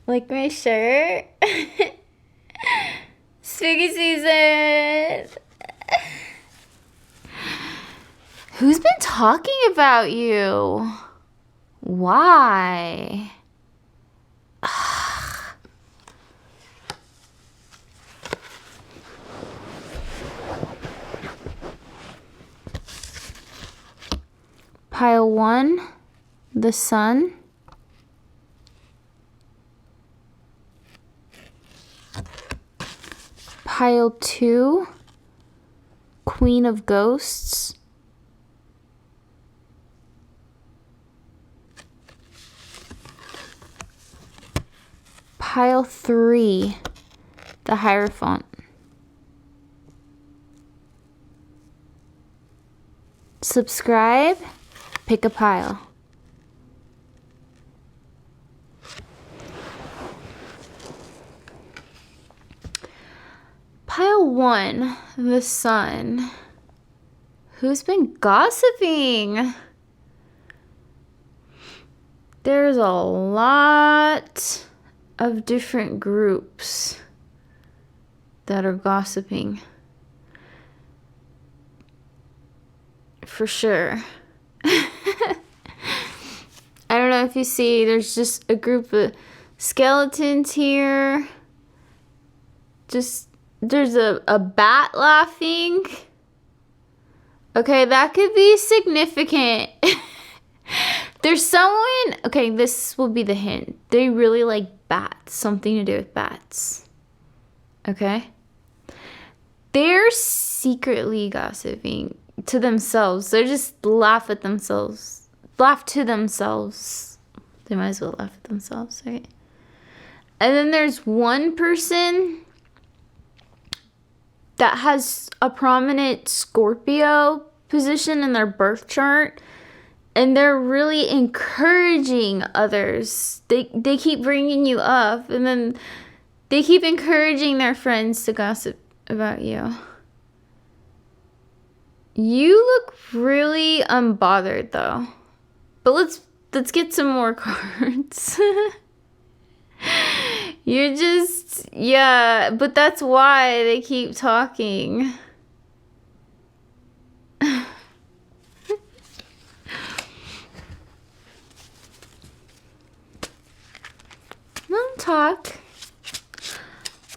Like my shirt? Spooky season! Who's been talking about you? Why? Pile 1, the sun. Pile 2, Queen of Ghosts. Pile 3, the Hierophant. Subscribe, pick a pile. Pile 1, the sun. Who's been gossiping? There's a lot of different groups that are gossiping. For sure. I don't know if you see, there's just a group of skeletons here. There's a bat laughing. Okay, that could be significant. There's someone, okay, this will be the hint. They really like bats, something to do with bats. Okay? They're secretly gossiping to themselves. They just laugh at themselves. Laugh to themselves. They might as well laugh at themselves, right? And then there's one person that has a prominent Scorpio position in their birth chart, and they're really encouraging others. They keep bringing you up, and then they keep encouraging their friends to gossip about you. You look really unbothered though. But let's get some more cards. You're just, yeah, but that's why they keep talking. Let them talk.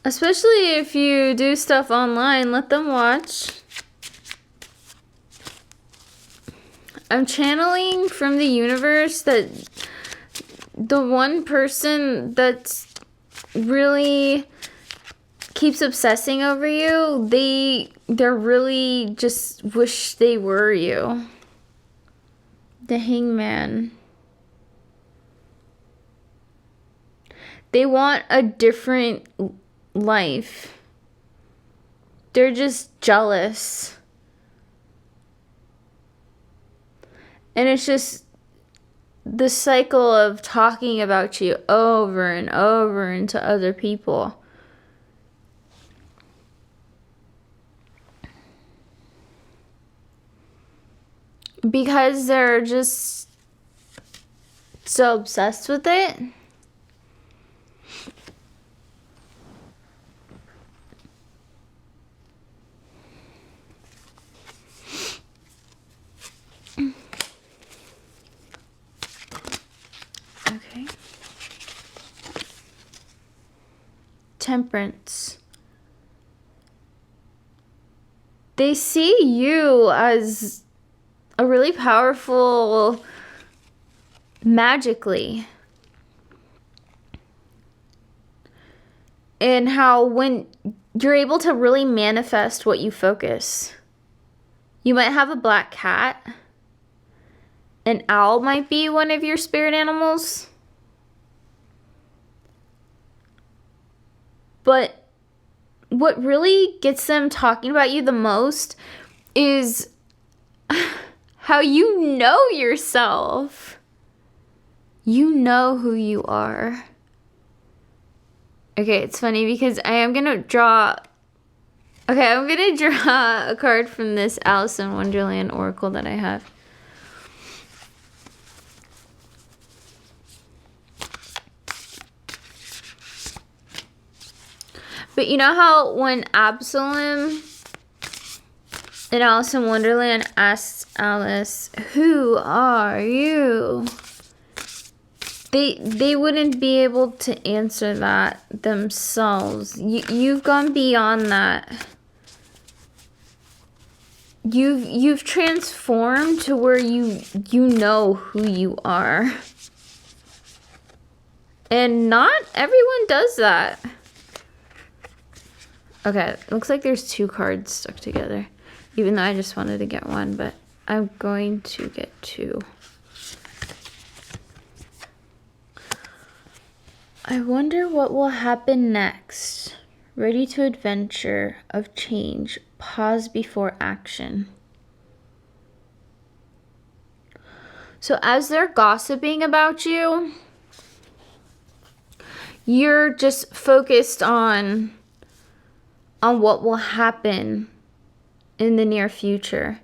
Especially if you do stuff online, let them watch. I'm channeling from the universe that the one person that's really keeps obsessing over you, they're really just wish they were you. The Hangman. They want a different life. They're just jealous. And it's just the cycle of talking about you over and over and to other people. Because they're just so obsessed with it. Okay. Temperance. They see you as a really powerful magically. And how when you're able to really manifest what you focus. You might have a black cat. An owl might be one of your spirit animals. But what really gets them talking about you the most is how you know yourself. You know who you are. Okay, it's funny because I'm going to draw a card from this Alice in Wonderland Oracle that I have. But you know how when Absalom in Alice in Wonderland asks Alice, "Who are you?" They wouldn't be able to answer that themselves. You've gone beyond that. You've transformed to where you know who you are. And not everyone does that. Okay, looks like there's 2 cards stuck together. Even though I just wanted to get one, but I'm going to get 2. I wonder what will happen next. Ready to adventure of change. Pause before action. So as they're gossiping about you, you're just focused on what will happen in the near future.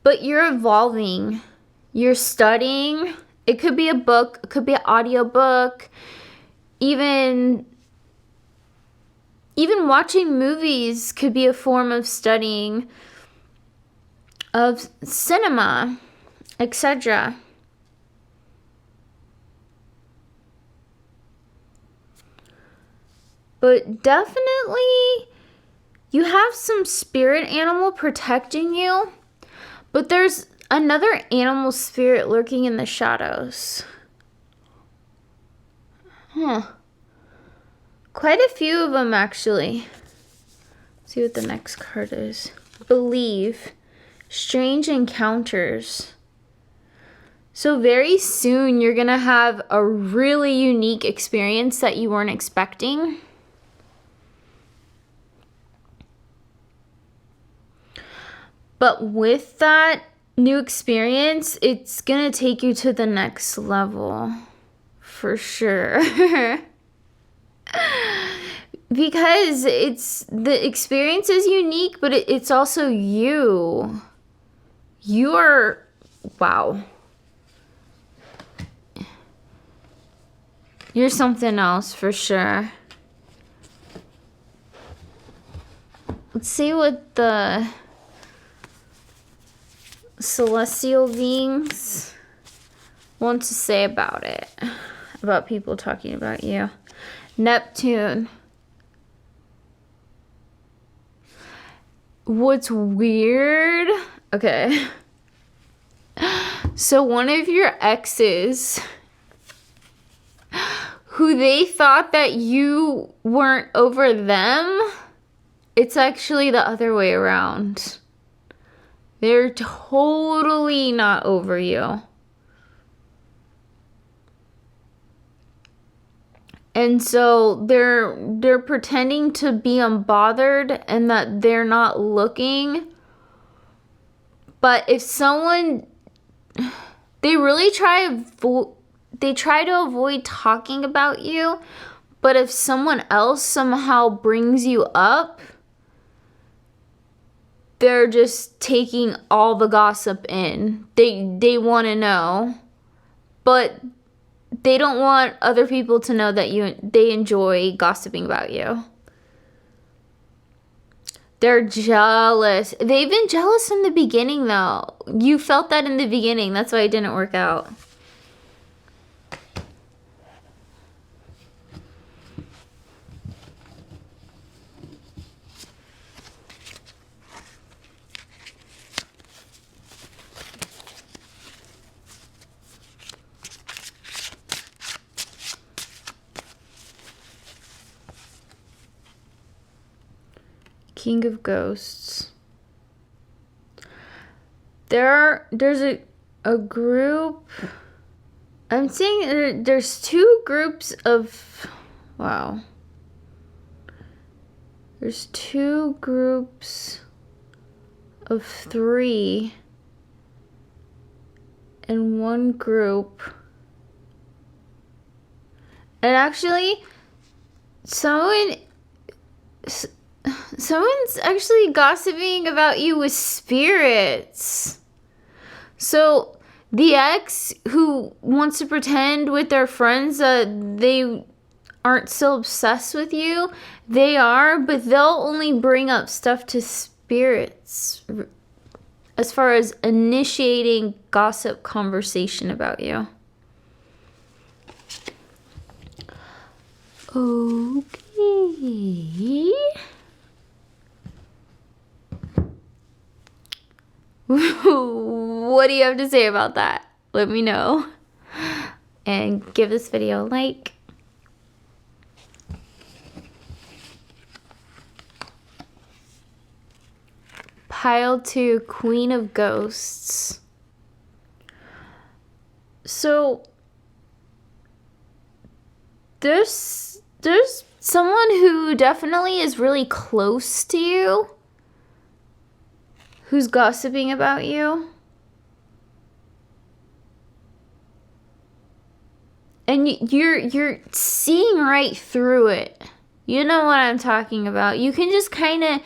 But you're evolving. You're studying. It could be a book. It could be an audiobook. Even watching movies could be a form of studying, of cinema, etc. But definitely, you have some spirit animal protecting you, but there's another animal spirit lurking in the shadows. Quite a few of them, actually. Let's see what the next card is. Believe. Strange encounters. So very soon, you're going to have a really unique experience that you weren't expecting. But with that new experience, it's going to take you to the next level. For sure. Because the experience is unique, but it's also you. You're, wow. You're something else for sure. Let's see what the celestial beings want to say about it. About people talking about you. Neptune. What's weird? Okay. So one of your exes, who they thought that you weren't over them, it's actually the other way around. They're totally not over you. And so they're pretending to be unbothered and that they're not looking. But if someone, they really try to avoid talking about you. But if someone else somehow brings you up, they're just taking all the gossip in. They want to know. But they don't want other people to know that they enjoy gossiping about you. They're jealous. They've been jealous in the beginning, though. You felt that in the beginning. That's why it didn't work out. King of Ghosts. There's a group. I'm seeing there's 2 groups of, wow. There's 2 groups of 3 and 1 group. And actually, someone's actually gossiping about you with spirits. So the ex who wants to pretend with their friends that they aren't so obsessed with you. They are, but they'll only bring up stuff to spirits as far as initiating gossip conversation about you. Okay. What do you have to say about that? Let me know. And give this video a like. Pile 2, Queen of Ghosts. So there's someone who definitely is really close to you who's gossiping about you. And you're seeing right through it. You know what I'm talking about. You can just kind of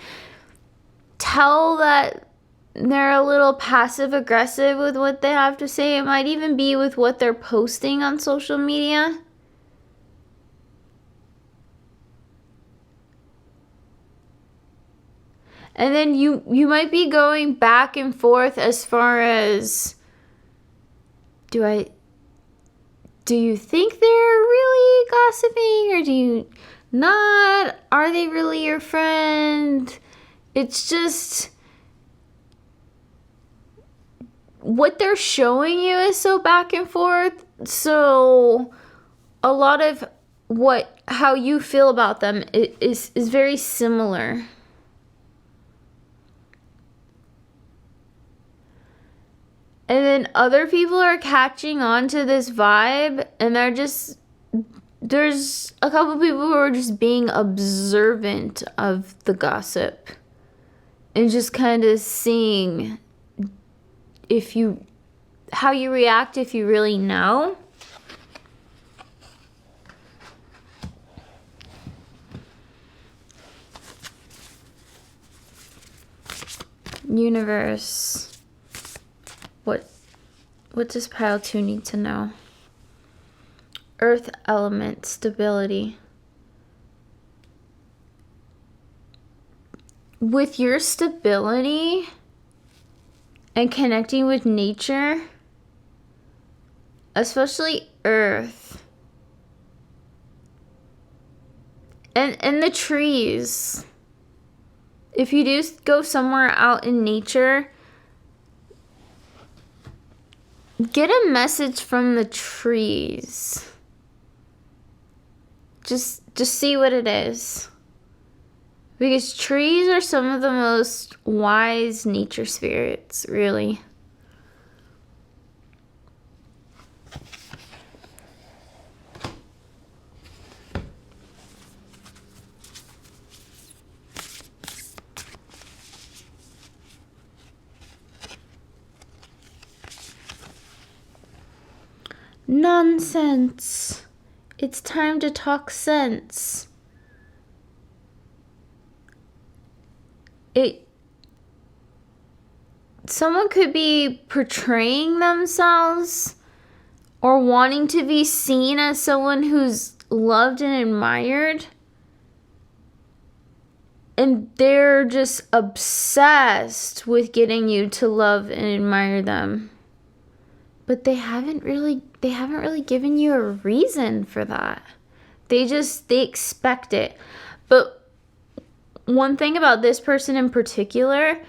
tell that they're a little passive aggressive with what they have to say. It might even be with what they're posting on social media. And then you might be going back and forth as far as, do you think they're really gossiping or do you not? Are they really your friend? It's just what they're showing you is so back and forth. So a lot of how you feel about them is very similar. And then other people are catching on to this vibe, and there's a couple people who are just being observant of the gossip and just kind of seeing how you react if you really know. Universe. What does pile 2 need to know? Earth element, stability. With your stability and connecting with nature, especially Earth, and the trees. If you do go somewhere out in nature, get a message from the trees. Just see what it is. Because trees are some of the most wise nature spirits, really. Nonsense. It's time to talk sense. Someone could be portraying themselves or wanting to be seen as someone who's loved and admired. And they're just obsessed with getting you to love and admire them. But they haven't really given you a reason for that. They expect it. But one thing about this person in particular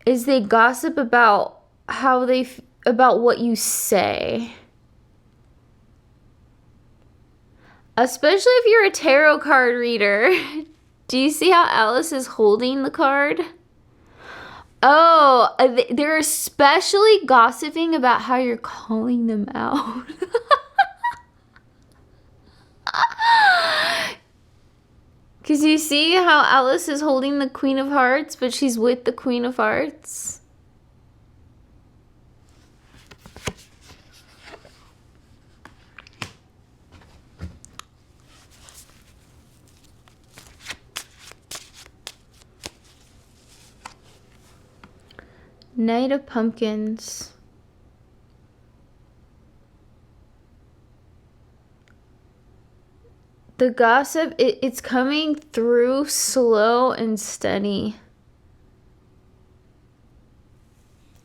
is they gossip about about what you say. Especially if you're a tarot card reader. Do you see how Alice is holding the card? Oh, they're especially gossiping about how you're calling them out. Because you see how Alice is holding the Queen of Hearts, but she's with the Queen of Hearts? Knight of Pumpkins. the gossip, it's coming through slow and steady.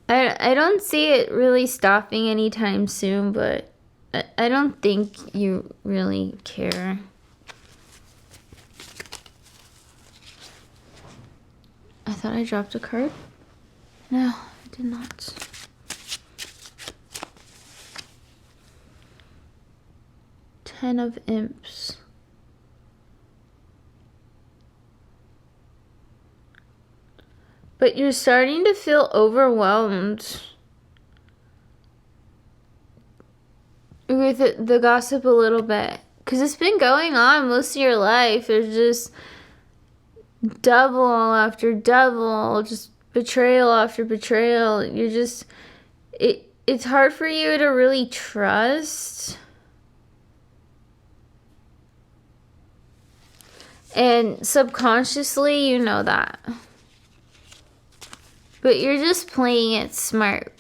I don't see it really stopping anytime soon, but I don't think you really care. I thought I dropped a card. No, I did not. Ten of Imps. But you're starting to feel overwhelmed with the gossip a little bit. Because it's been going on most of your life. There's just double after double, just betrayal after betrayal. You're just... It's hard for you to really trust. And subconsciously, you know that. But you're just playing it smart.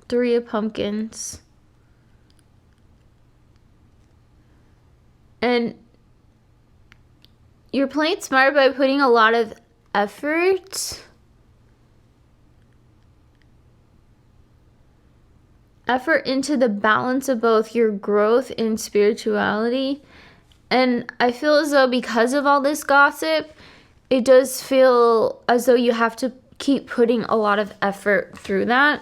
Three of Pumpkins. And you're playing smart by putting a lot of effort. Effort into the balance of both your growth and spirituality. And I feel as though because of all this gossip, it does feel as though you have to keep putting a lot of effort through that.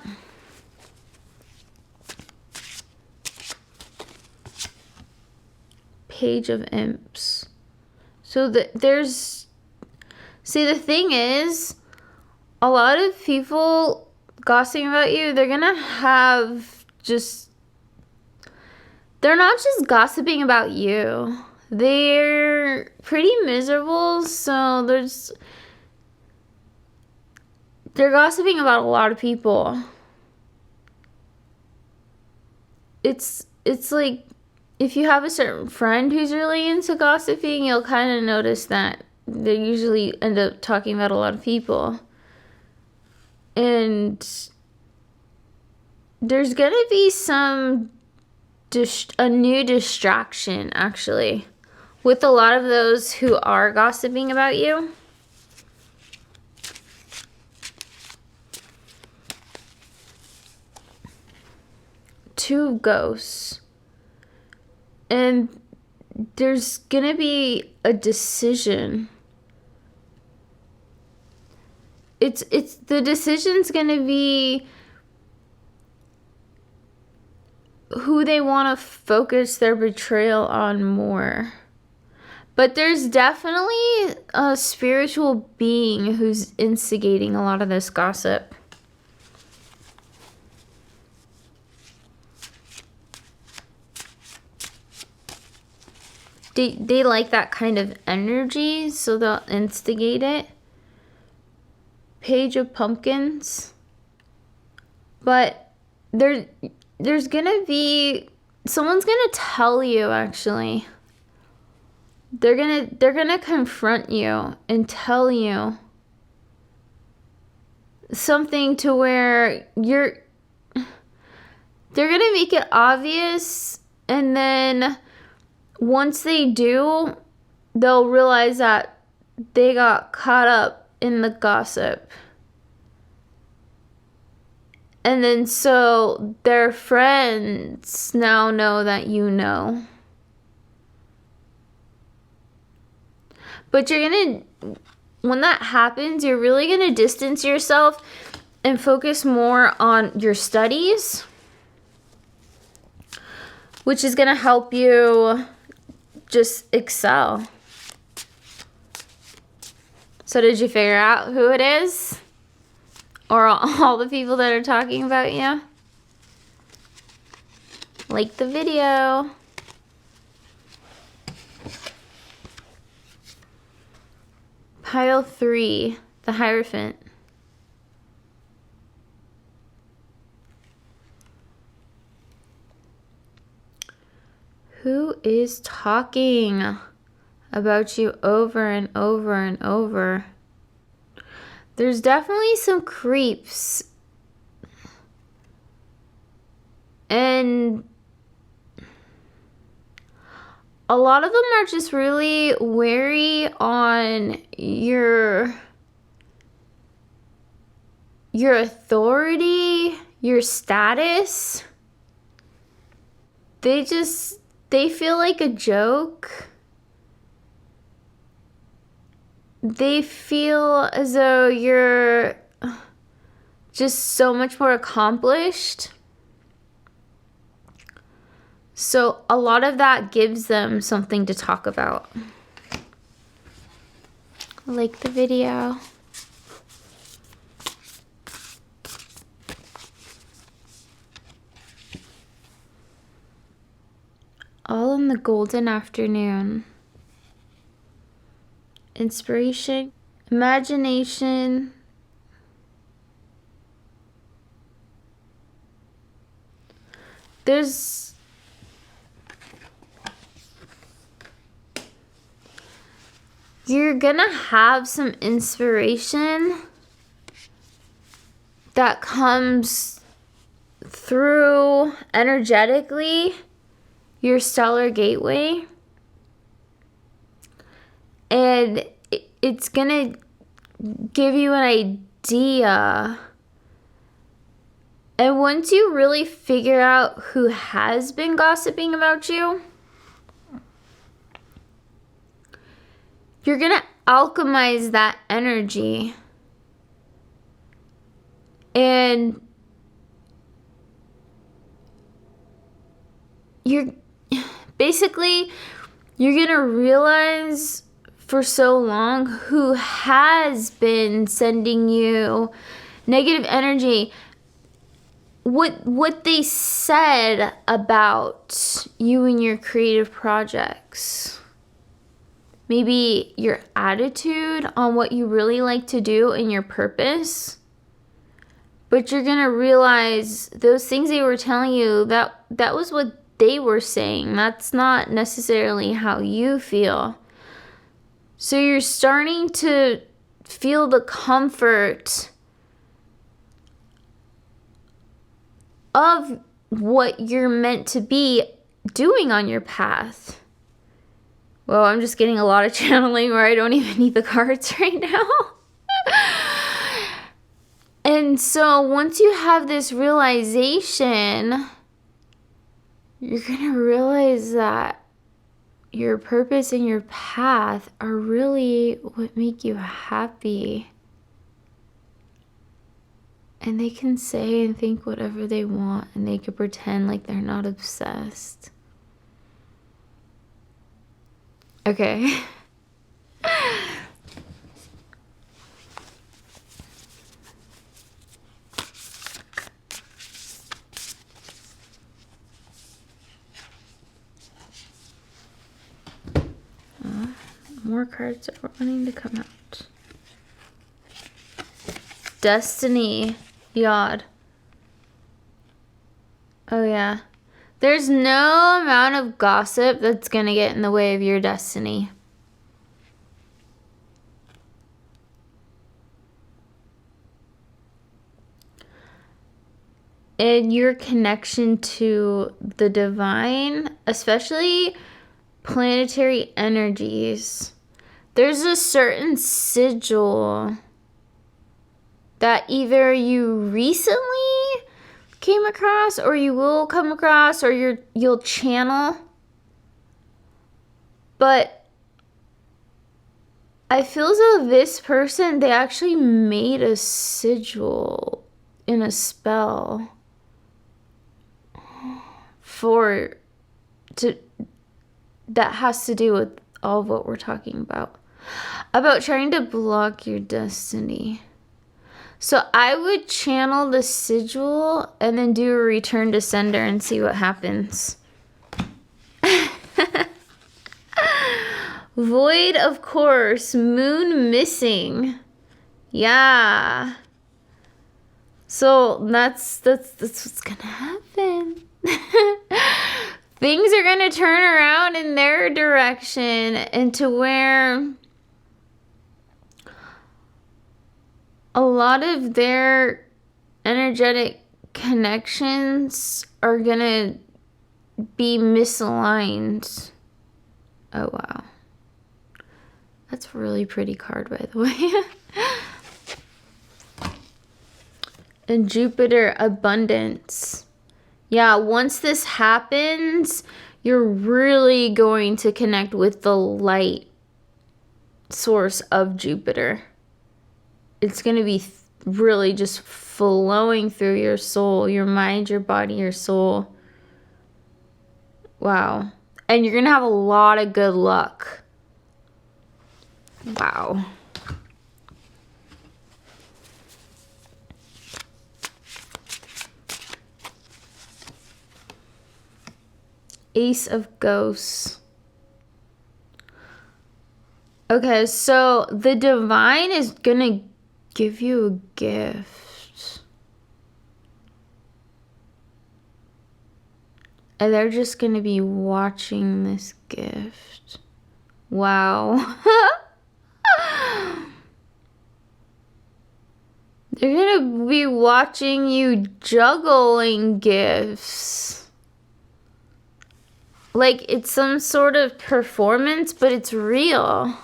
Page of Imps. So there's... See, the thing is, a lot of people gossiping about you, they're gonna have just... They're not just gossiping about you. They're pretty miserable, so they're gossiping about a lot of people. It's like if you have a certain friend who's really into gossiping, you'll kind of notice that they usually end up talking about a lot of people. And there's gonna be a new distraction, actually, with a lot of those who are gossiping about you. Two of Ghosts. And there's gonna be a decision. It's the decision's gonna be who they want to focus their betrayal on more. But there's definitely a spiritual being who's instigating a lot of this gossip. They like that kind of energy, so they'll instigate it. Page of Pumpkins. But there's gonna be... Someone's gonna tell you, actually. They're gonna confront you and tell you something to where they're gonna make it obvious, and then once they do, they'll realize that they got caught up in the gossip. And then so their friends now know that you know. But when that happens, you're really gonna distance yourself and focus more on your studies, which is gonna help you just excel. So did you figure out who it is? Or all the people that are talking about you? Like the video. Pile 3, the Hierophant. Who is talking about you over and over and over? There's definitely some creeps. And a lot of them are just really wary on your authority, your status. They feel like a joke. They feel as though you're just so much more accomplished. So a lot of that gives them something to talk about. Like the video. All in the golden afternoon. Inspiration, imagination, you're gonna have some inspiration that comes through energetically your stellar gateway. And it's gonna give you an idea. And once you really figure out who has been gossiping about you, you're gonna alchemize that energy. And you're gonna realize for so long who has been sending you negative energy. What they said about you and your creative projects. Maybe your attitude on what you really like to do and your purpose. But you're gonna realize those things they were telling you, that was what they were saying. That's not necessarily how you feel. So you're starting to feel the comfort of what you're meant to be doing on your path. Well, I'm just getting a lot of channeling where I don't even need the cards right now. And so once you have this realization, you're going to realize that your purpose and your path are really what make you happy. And they can say and think whatever they want, and they can pretend like they're not obsessed. Okay. More cards are wanting to come out. Destiny. Yod. Oh yeah. There's no amount of gossip that's gonna get in the way of your destiny. And your connection to the divine, especially planetary energies, there's a certain sigil that either you recently came across, or you will come across, or you'll channel. But I feel as though this person, they actually made a sigil in a spell that has to do with all of what we're talking about trying to block your destiny. So I would channel the sigil and then do a return to sender and see what happens. Void, of course. Moon missing. Yeah. So that's what's gonna happen. Things are gonna turn around in their direction into where a lot of their energetic connections are gonna be misaligned. Oh, wow. That's a really pretty card, by the way. And Jupiter, abundance. Yeah, once this happens, you're really going to connect with the light source of Jupiter. It's going to be really just flowing through your soul, your mind, your body, your soul. Wow. And you're going to have a lot of good luck. Wow. Ace of Ghosts. Okay, so the divine is gonna give you a gift. And they're just gonna be watching this gift. Wow. They're gonna be watching you juggling gifts. Like, it's some sort of performance, but it's real.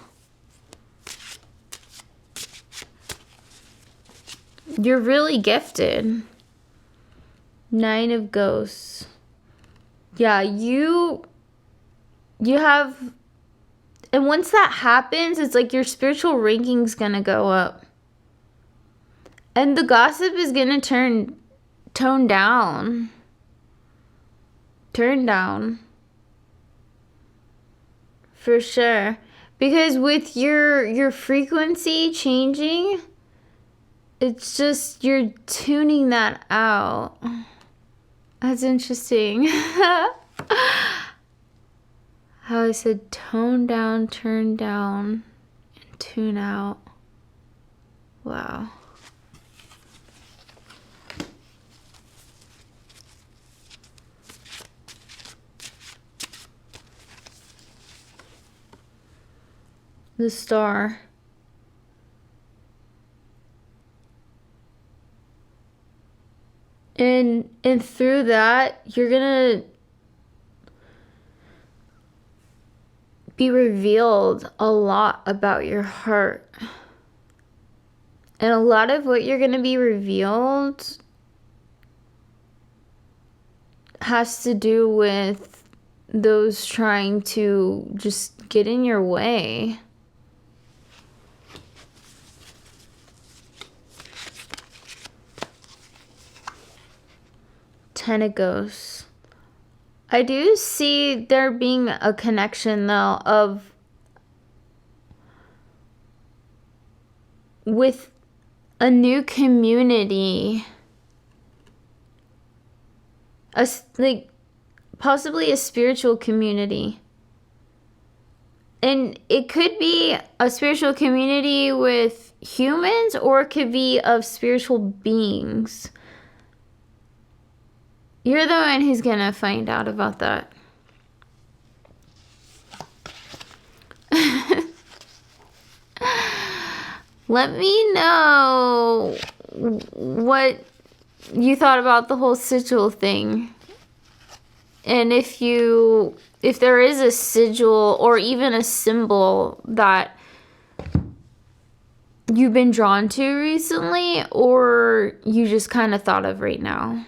You're really gifted. Nine of Ghosts. Yeah, you have... And once that happens, it's like your spiritual ranking's gonna go up. And the gossip is gonna tone down. Turn down. For sure. Because with your frequency changing, it's just you're tuning that out. That's interesting. How I said tone down, turn down, and tune out. Wow. The Star. And through that, you're gonna be revealed a lot about your heart. And a lot of what you're gonna be revealed has to do with those trying to just get in your way. Ten of Ghosts. I do see there being a connection though of with a new community, like possibly a spiritual community. And it could be a spiritual community with humans, or it could be of spiritual beings. You're the one who's gonna find out about that. Let me know what you thought about the whole sigil thing. And if there is a sigil or even a symbol that you've been drawn to recently, or you just kind of thought of right now.